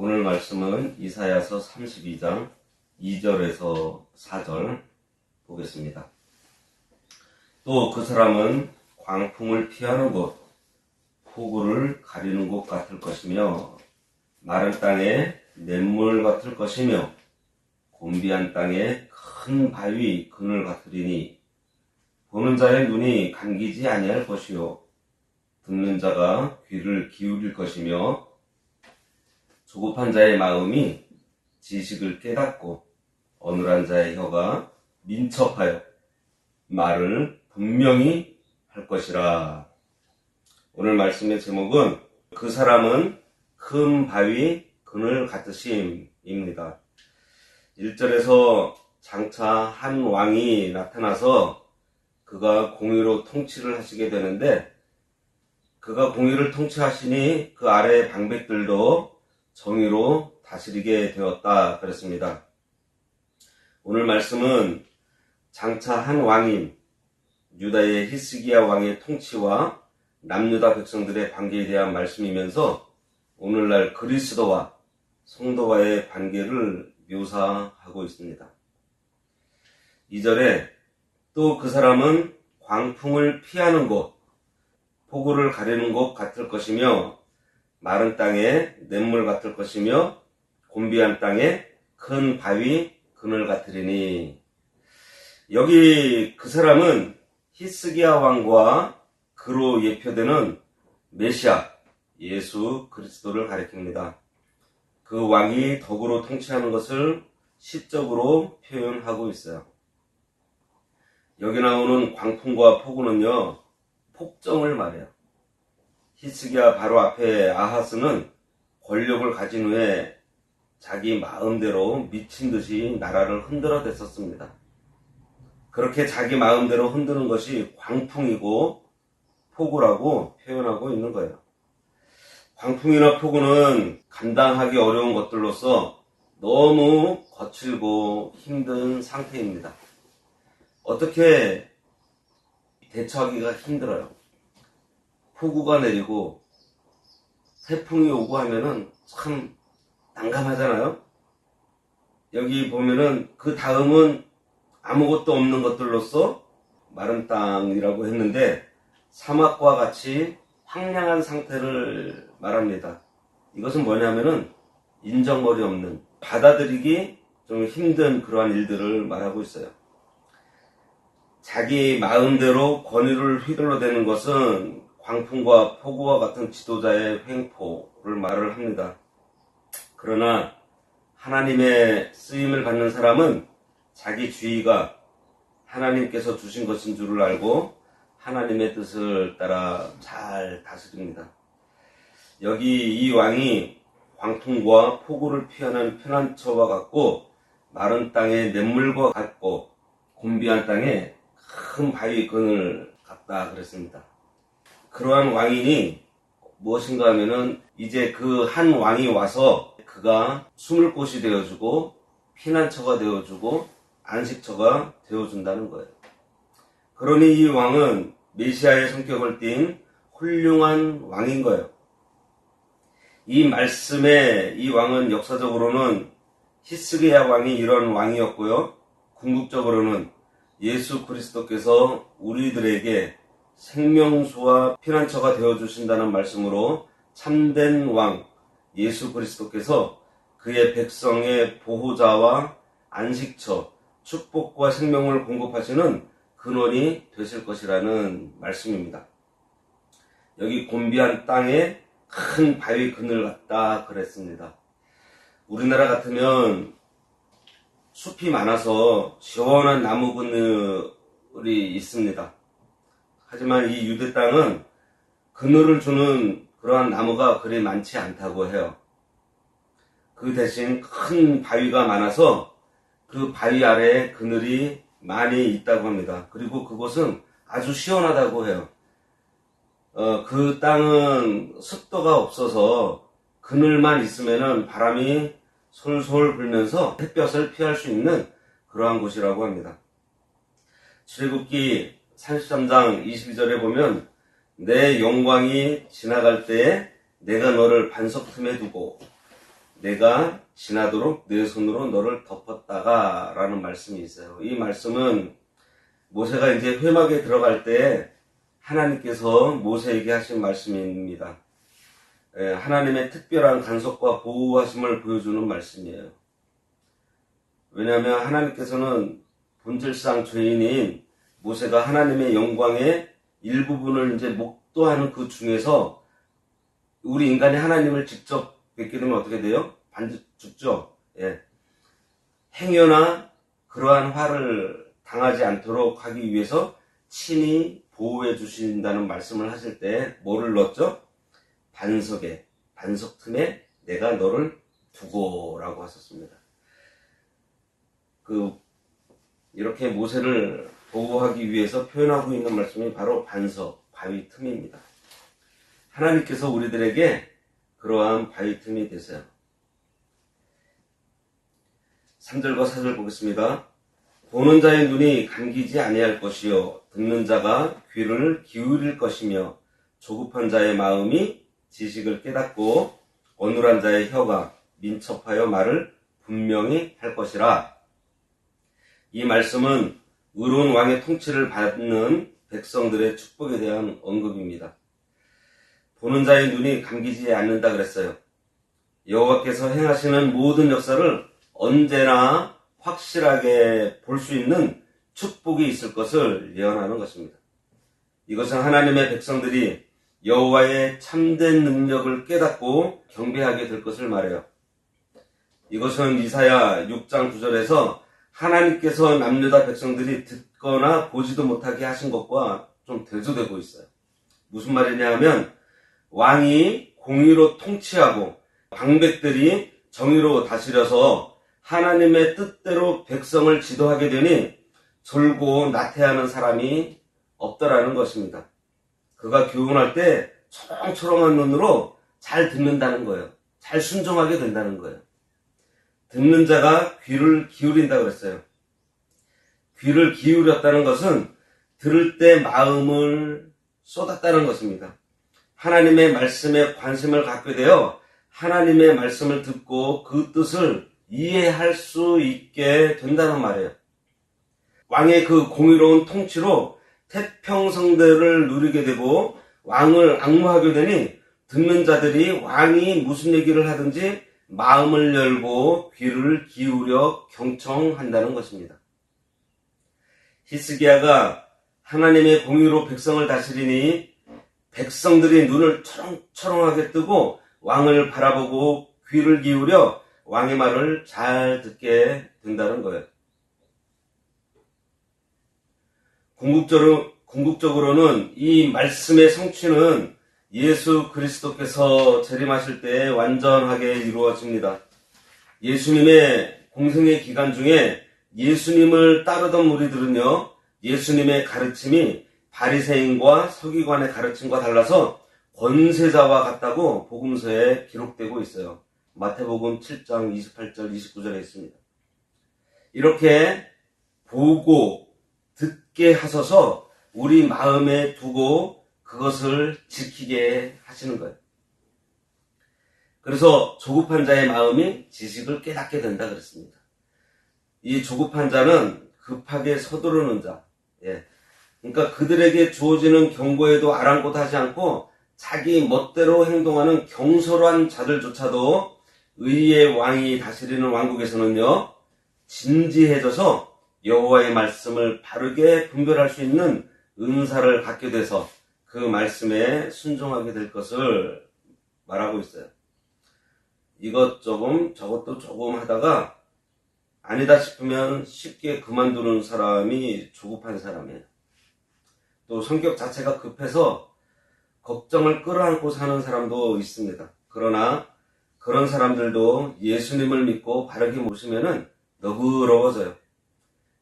오늘 말씀은 이사야서 32장 2절에서 4절 보겠습니다. 또 그 사람은 광풍을 피하는 곳, 폭우를 가리는 곳 같을 것이며 마른 땅에 냇물 같을 것이며 곤비한 땅에 큰 바위 그늘 같으리니 보는 자의 눈이 감기지 아니할 것이요 듣는 자가 귀를 기울일 것이며 조급한 자의 마음이 지식을 깨닫고 어눌한 자의 혀가 민첩하여 말을 분명히 할 것이라. 오늘 말씀의 제목은 그 사람은 큰 바위 그늘 같으심입니다. 1절에서 장차 한 왕이 나타나서 그가 공의로 통치를 하시게 되는데, 그가 공의를 통치하시니 그 아래 방백들도 정의로 다스리게 되었다 그랬습니다. 오늘 말씀은 장차 한 왕인 유다의 히스기야 왕의 통치와 남유다 백성들의 관계에 대한 말씀이면서 오늘날 그리스도와 성도와의 관계를 묘사하고 있습니다. 2절에 또 그 사람은 광풍을 피하는 곳, 폭우를 가리는 곳 같을 것이며 마른 땅에 냇물 같을 것이며 곤비한 땅에 큰 바위 그늘 같으리니. 여기 그 사람은 히스기야 왕과 그로 예표되는 메시아 예수 그리스도를 가리킵니다. 그 왕이 덕으로 통치하는 것을 시적으로 표현하고 있어요. 여기 나오는 광풍과 폭우는요, 폭정을 말해요. 히스기야 바로 앞에 아하스는 권력을 가진 후에 자기 마음대로 미친 듯이 나라를 흔들어 댔었습니다. 그렇게 자기 마음대로 흔드는 것이 광풍이고 폭우라고 표현하고 있는 거예요. 광풍이나 폭우는 감당하기 어려운 것들로서 너무 거칠고 힘든 상태입니다. 어떻게 대처하기가 힘들어요. 폭우가 내리고 태풍이 오고 하면은 참 난감하잖아요. 여기 보면은 그 다음은 아무것도 없는 것들로서 마른 땅이라고 했는데 사막과 같이 황량한 상태를 말합니다. 이것은 뭐냐면은 인정머리 없는, 받아들이기 좀 힘든 그러한 일들을 말하고 있어요. 자기 마음대로 권위를 휘둘러대는 것은 광풍과 폭우와 같은 지도자의 횡포를 말을 합니다. 그러나 하나님의 쓰임을 받는 사람은 자기 주의가 하나님께서 주신 것인 줄을 알고 하나님의 뜻을 따라 잘 다스립니다. 여기 이 왕이 광풍과 폭우를 피하는 피난처와 같고 마른 땅에 냇물과 같고 곤비한 땅에 큰 바위 그늘 같다 그랬습니다. 그러한 왕이니 무엇인가 하면은 이제 그 한 왕이 와서 그가 숨을 곳이 되어주고 피난처가 되어주고 안식처가 되어준다는 거예요. 그러니 이 왕은 메시아의 성격을 띤 훌륭한 왕인 거예요. 이 말씀에 이 왕은 역사적으로는 히스기야 왕이 이런 왕이었고요. 궁극적으로는 예수 그리스도께서 우리들에게 생명수와 피난처가 되어주신다는 말씀으로 참된 왕 예수 그리스도께서 그의 백성의 보호자와 안식처, 축복과 생명을 공급하시는 근원이 되실 것이라는 말씀입니다. 여기 곤비한 땅에 큰 바위 그늘 같다 그랬습니다. 우리나라 같으면 숲이 많아서 시원한 나무 그늘이 있습니다. 하지만 이 유대 땅은 그늘을 주는 그러한 나무가 그리 많지 않다고 해요. 그 대신 큰 바위가 많아서 그 바위 아래에 그늘이 많이 있다고 합니다. 그리고 그곳은 아주 시원하다고 해요. 그 땅은 습도가 없어서 그늘만 있으면은 바람이 솔솔 불면서 햇볕을 피할 수 있는 그러한 곳이라고 합니다. 출애굽기 33장 22절에 보면 내 영광이 지나갈 때에 내가 너를 반석 틈에 두고 내가 지나도록 내 손으로 너를 덮었다가 라는 말씀이 있어요. 이 말씀은 모세가 이제 회막에 들어갈 때 하나님께서 모세에게 하신 말씀입니다. 하나님의 특별한 간섭과 보호하심을 보여주는 말씀이에요. 왜냐하면 하나님께서는 본질상 죄인인 모세가 하나님의 영광의 일부분을 이제 목도하는 그 중에서 우리 인간이 하나님을 직접 뵙게 되면 어떻게 돼요? 반드시 죽죠. 예. 행여나 그러한 화를 당하지 않도록 하기 위해서 친히 보호해 주신다는 말씀을 하실 때 뭐를 넣었죠? 반석 틈에 내가 너를 두고라고 하셨습니다. 이렇게 모세를 보호하기 위해서 표현하고 있는 말씀이 바로 반석, 바위 틈입니다. 하나님께서 우리들에게 그러한 바위 틈이 되세요. 3절과 4절 보겠습니다. 보는 자의 눈이 감기지 아니할 것이요 듣는 자가 귀를 기울일 것이며 조급한 자의 마음이 지식을 깨닫고 어눌한 자의 혀가 민첩하여 말을 분명히 할 것이라. 이 말씀은 의로운 왕의 통치를 받는 백성들의 축복에 대한 언급입니다. 보는 자의 눈이 감기지 않는다 그랬어요. 여호와께서 행하시는 모든 역사를 언제나 확실하게 볼 수 있는 축복이 있을 것을 예언하는 것입니다. 이것은 하나님의 백성들이 여호와의 참된 능력을 깨닫고 경배하게 될 것을 말해요. 이것은 이사야 6장 9절에서 하나님께서 남유다 백성들이 듣거나 보지도 못하게 하신 것과 좀 대조되고 있어요. 무슨 말이냐 하면 왕이 공의로 통치하고 방백들이 정의로 다스려서 하나님의 뜻대로 백성을 지도하게 되니 졸고 나태하는 사람이 없더라는 것입니다. 그가 교훈할 때 초롱초롱한 눈으로 잘 듣는다는 거예요. 잘 순종하게 된다는 거예요. 듣는 자가 귀를 기울인다 그랬어요. 귀를 기울였다는 것은 들을 때 마음을 쏟았다는 것입니다. 하나님의 말씀에 관심을 갖게 되어 하나님의 말씀을 듣고 그 뜻을 이해할 수 있게 된다는 말이에요. 왕의 그 공의로운 통치로 태평성대를 누리게 되고 왕을 앙모하게 되니 듣는 자들이 왕이 무슨 얘기를 하든지 마음을 열고 귀를 기울여 경청한다는 것입니다. 히스기야가 하나님의 공의로 백성을 다스리니 백성들이 눈을 초롱초롱하게 뜨고 왕을 바라보고 귀를 기울여 왕의 말을 잘 듣게 된다는 거예요. 궁극적으로는 이 말씀의 성취는 예수 그리스도께서 재림하실 때 완전하게 이루어집니다. 예수님의 공생의 기간 중에 예수님을 따르던 무리들은요, 예수님의 가르침이 바리새인과 서기관의 가르침과 달라서 권세자와 같다고 복음서에 기록되고 있어요. 마태복음 7장 28절 29절에 있습니다. 이렇게 보고 듣게 하셔서 우리 마음에 두고 그것을 지키게 하시는 거예요. 그래서 조급한 자의 마음이 지식을 깨닫게 된다 그랬습니다. 이 조급한 자는 급하게 서두르는 자. 그러니까 그들에게 주어지는 경고에도 아랑곳하지 않고 자기 멋대로 행동하는 경솔한 자들조차도 의의 왕이 다스리는 왕국에서는요, 진지해져서 여호와의 말씀을 바르게 분별할 수 있는 은사를 갖게 돼서 그 말씀에 순종하게 될 것을 말하고 있어요. 이것 조금 저것도 조금 하다가 아니다 싶으면 쉽게 그만두는 사람이 조급한 사람이에요. 또 성격 자체가 급해서 걱정을 끌어안고 사는 사람도 있습니다. 그러나 그런 사람들도 예수님을 믿고 바르게 모시면은 너그러워져요.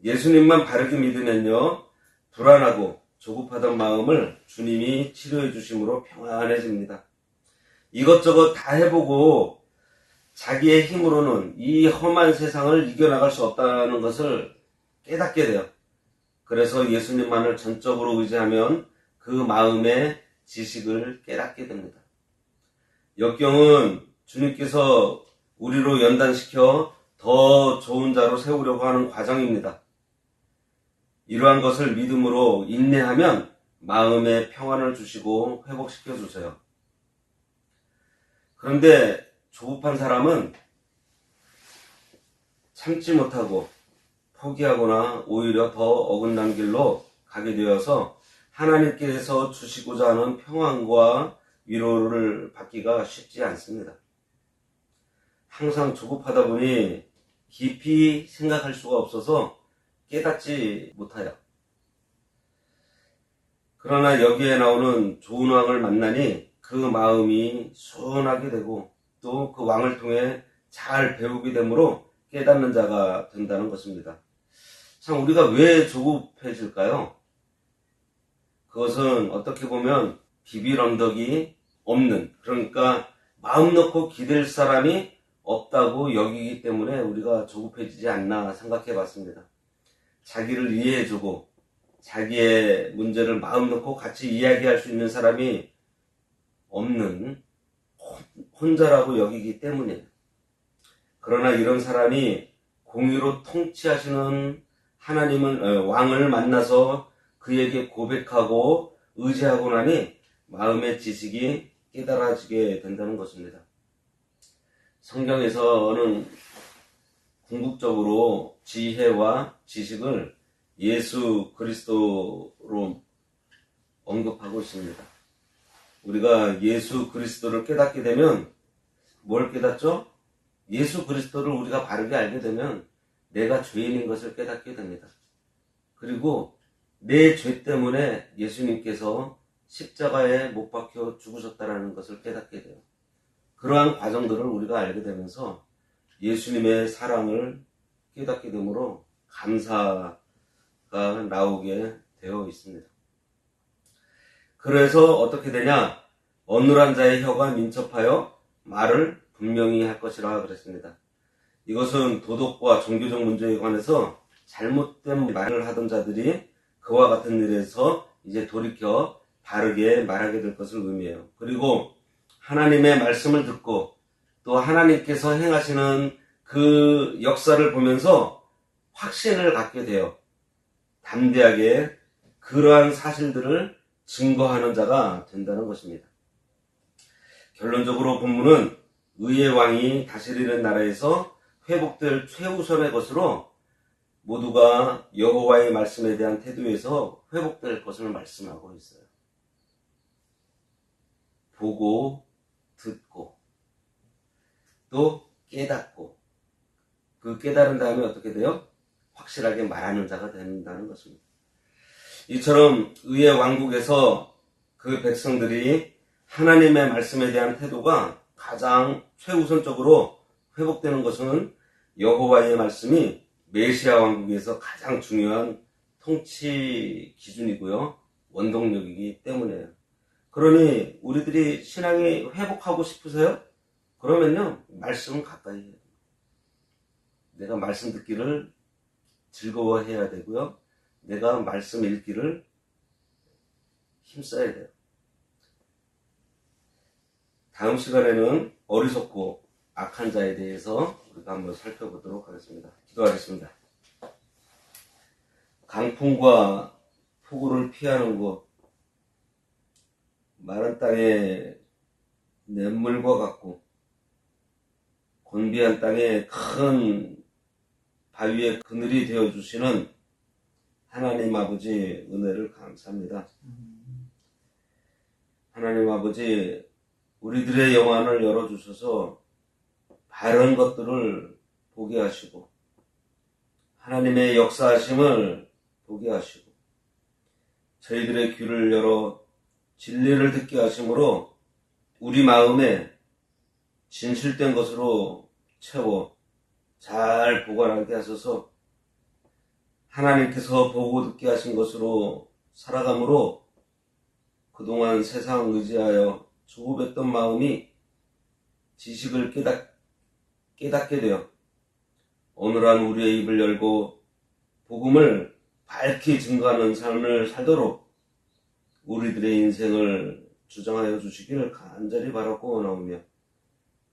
예수님만 바르게 믿으면요, 불안하고 조급하던 마음을 주님이 치료해 주심으로 평안해집니다. 이것저것 다 해보고 자기의 힘으로는 이 험한 세상을 이겨나갈 수 없다는 것을 깨닫게 돼요. 그래서 예수님만을 전적으로 의지하면 그 마음의 지식을 깨닫게 됩니다. 역경은 주님께서 우리로 연단시켜 더 좋은 자로 세우려고 하는 과정입니다. 이러한 것을 믿음으로 인내하면 마음의 평안을 주시고 회복시켜 주세요. 그런데 조급한 사람은 참지 못하고 포기하거나 오히려 더 어긋난 길로 가게 되어서 하나님께서 주시고자 하는 평안과 위로를 받기가 쉽지 않습니다. 항상 조급하다 보니 깊이 생각할 수가 없어서 깨닫지 못하여. 그러나 여기에 나오는 좋은 왕을 만나니 그 마음이 수원하게 되고 또 그 왕을 통해 잘 배우게 되므로 깨닫는 자가 된다는 것입니다. 참 우리가 왜 조급해질까요? 그것은 어떻게 보면 비빌 언덕이 없는, 그러니까 마음 놓고 기댈 사람이 없다고 여기기 때문에 우리가 조급해지지 않나 생각해 봤습니다. 자기를 이해해주고 자기의 문제를 마음 놓고 같이 이야기할 수 있는 사람이 없는, 혼자라고 여기기 때문이에요. 그러나 이런 사람이 공의로 통치하시는 왕을 만나서 그에게 고백하고 의지하고 나니 마음의 지식이 깨달아지게 된다는 것입니다. 성경에서는 궁극적으로 지혜와 지식을 예수 그리스도로 언급하고 있습니다. 우리가 예수 그리스도를 깨닫게 되면 뭘 깨닫죠? 예수 그리스도를 우리가 바르게 알게 되면 내가 죄인인 것을 깨닫게 됩니다. 그리고 내 죄 때문에 예수님께서 십자가에 못 박혀 죽으셨다는 것을 깨닫게 돼요. 그러한 과정들을 우리가 알게 되면서 예수님의 사랑을 깨닫게 되므로 감사가 나오게 되어 있습니다. 그래서 어떻게 되냐? 어눌한 자의 혀가 민첩하여 말을 분명히 할 것이라 그랬습니다. 이것은 도덕과 종교적 문제에 관해서 잘못된 말을 하던 자들이 그와 같은 일에서 이제 돌이켜 바르게 말하게 될 것을 의미해요. 그리고 하나님의 말씀을 듣고 또 하나님께서 행하시는 그 역사를 보면서 확신을 갖게 돼요. 담대하게 그러한 사실들을 증거하는 자가 된다는 것입니다. 결론적으로 본문은 의의 왕이 다스리는 나라에서 회복될 최우선의 것으로 모두가 여호와의 말씀에 대한 태도에서 회복될 것을 말씀하고 있어요. 보고 듣고 또 깨닫고 그 깨달은 다음에 어떻게 돼요? 확실하게 말하는 자가 된다는 것입니다. 이처럼 의의 왕국에서 그 백성들이 하나님의 말씀에 대한 태도가 가장 최우선적으로 회복되는 것은 여호와의 말씀이 메시아 왕국에서 가장 중요한 통치 기준이고요. 원동력이기 때문이에요. 그러니 우리들이 신앙이 회복하고 싶으세요? 그러면요, 말씀 가까이 해야 돼요. 내가 말씀 듣기를 즐거워해야 되고요. 내가 말씀 읽기를 힘써야 돼요. 다음 시간에는 어리석고 악한 자에 대해서 우리가 한번 살펴보도록 하겠습니다. 기도하겠습니다. 강풍과 폭우를 피하는 곳, 마른 땅에 냇물과 같고 곤비한 땅에 큰 바위의 그늘이 되어주시는 하나님 아버지 은혜를 감사합니다. 하나님 아버지, 우리들의 영안을 열어주셔서 바른 것들을 보게 하시고 하나님의 역사하심을 보게 하시고 저희들의 귀를 열어 진리를 듣게 하심으로 우리 마음에 진실된 것으로 채워 잘 보관하게 하셔서 하나님께서 보고 듣게 하신 것으로 살아감으로 그동안 세상 의지하여 조급했던 마음이 지식을 깨닫게 되어 어눌한 우리의 입을 열고 복음을 밝히 증거하는 삶을 살도록 우리들의 인생을 주장하여 주시기를 간절히 바라고 나오며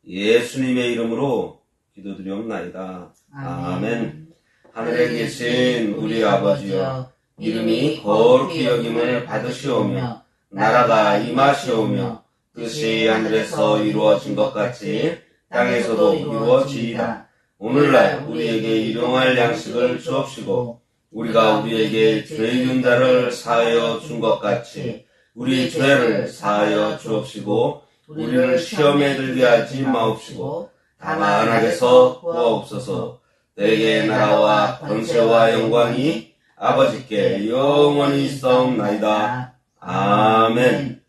예수님의 이름으로 기도드리옵나이다. 아멘. 하늘에 계신 우리 아버지여, 이름이 거룩히 여김을 받으시오며 나라가 임하시오며 뜻이 하늘에서 이루어진 것 같이 땅에서도 이루어지이다. 오늘날 우리에게 일용할 양식을 주옵시고 우리가 우리에게 죄 지은 자를 사하여 준 것 같이 우리 죄를 사하여 주옵시고 우리를 시험에 들게 하지 마옵시고 다만 악에서 구하옵소서. 내게 나라와 권세와 영광이 아버지께 영원히 있사옵나이다. 아멘.